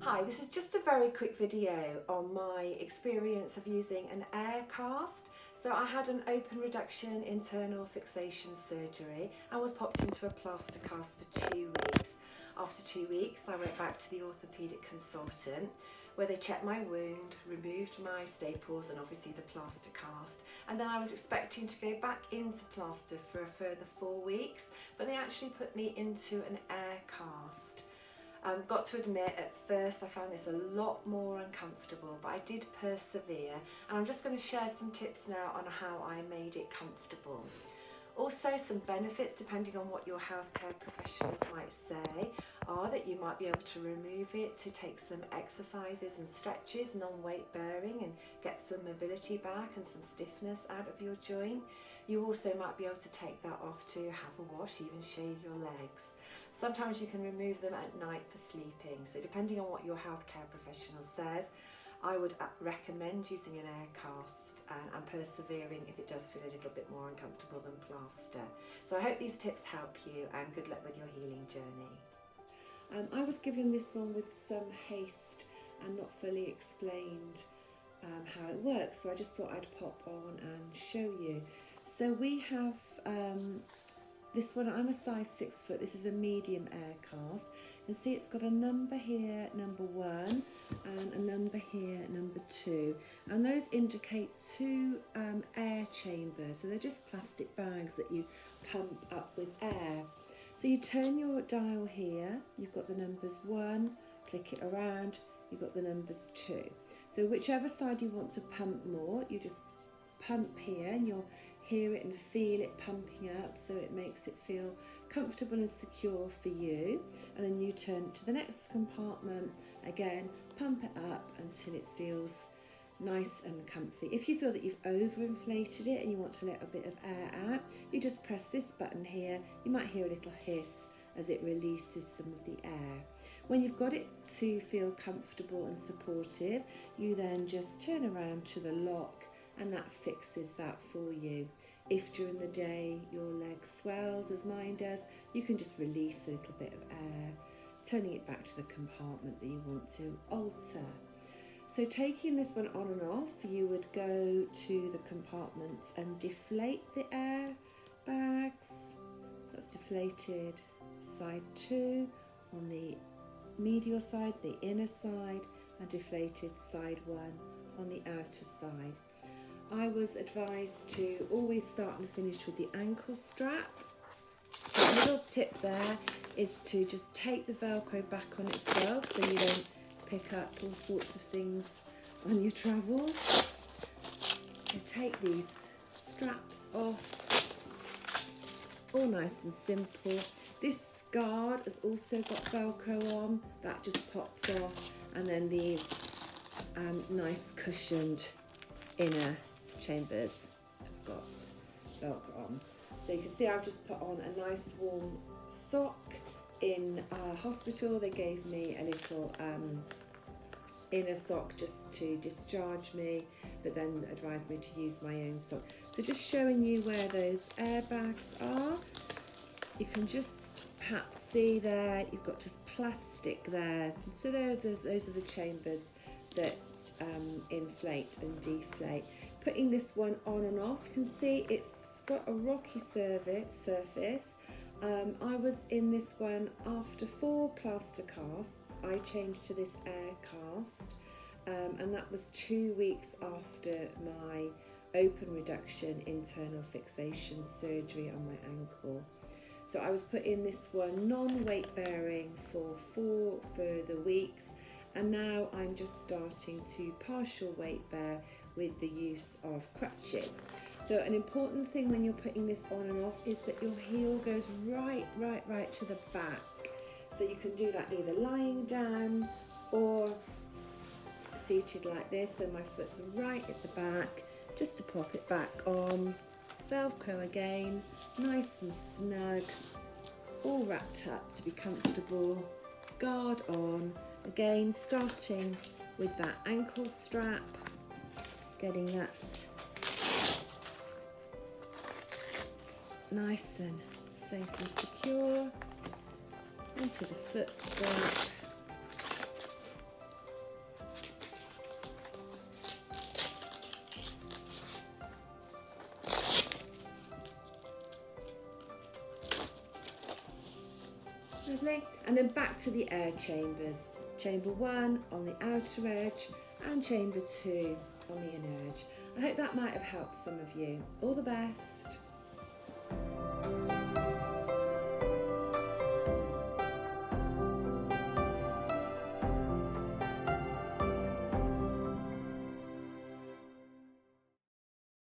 Hi, this is just a very quick video on my experience of using an AirCast. So I had an open reduction internal fixation surgery and was popped into a plaster cast for 2 weeks. After 2 weeks I went back to the orthopaedic consultant where they checked my wound, removed my staples and obviously the plaster cast, and then I was expecting to go back into plaster for a further 4 weeks, but they actually put me into an AirCast. Got to admit, at first I found this a lot more uncomfortable, but I did persevere, and I'm just going to share some tips now on how I made it comfortable. Also, some benefits depending on what your healthcare professionals might say are that you might be able to remove it to take some exercises and stretches, non-weight bearing, and get some mobility back and some stiffness out of your joint. You also might be able to take that off to have a wash, even shave your legs. Sometimes you can remove them at night for sleeping, so depending on what your healthcare professional says, I would recommend using an AirCast and persevering if it does feel a little bit more uncomfortable than plaster. So I hope these tips help you, and good luck with your healing journey. I was given this one with some haste and not fully explained how it works, so I just thought I'd pop on and show you. So we have this one, I'm a size 6 foot, this is a medium AirCast. You can see it's got a number here, number 1, and a number here, number 2. And those indicate 2 air chambers, so they're just plastic bags that you pump up with air. So you turn your dial here, you've got the numbers 1, click it around, you've got the numbers 2. So whichever side you want to pump more, you just pump here and you'll hear it and feel it pumping up, so it makes it feel comfortable and secure for you. And then you turn to the next compartment, again pump it up until it feels nice and comfy. If you feel that you've overinflated it and you want to let a bit of air out, you just press this button here. You might hear a little hiss as it releases some of the air. When you've got it to feel comfortable and supportive, you then just turn around to the lock and that fixes that for you. If during the day your leg swells as mine does, you can just release a little bit of air, turning it back to the compartment that you want to alter. So taking this one on and off, you would go to the compartments and deflate the air bags. So that's deflated side 2 on the medial side, the inner side, and deflated side 1 on the outer side. I was advised to always start and finish with the ankle strap. So a little tip there is to just take the Velcro back on itself so you don't pick up all sorts of things on your travels. So take these straps off, all nice and simple. This guard has also got Velcro on, that just pops off, and then these nice cushioned inner chambers have got Velcro on. So you can see I've just put on a nice warm sock. In hospital they gave me a little inner sock just to discharge me, but then advised me to use my own sock. So just showing you where those airbags are. You can just perhaps see there, you've got just plastic there. So those are the chambers that inflate and deflate. Putting this one on and off, you can see it's got a rocky surface. I was in this one after 4 plaster casts. I changed to this AirCast, and that was 2 weeks after my open reduction internal fixation surgery on my ankle. So I was put in this one non-weight bearing for 4 further weeks, and now I'm just starting to partial weight bear with the use of crutches. So an important thing when you're putting this on and off is that your heel goes right to the back. So you can do that either lying down or seated like this. So my foot's right at the back, just to pop it back on. Velcro again, nice and snug, all wrapped up to be comfortable. Guard on, again starting with that ankle strap, getting that nice and safe and secure, into the foot strap, Lovely. And then back to the air chambers. Chamber 1 on the outer edge and chamber 2 on the inner edge. I hope that might have helped some of you. All the best.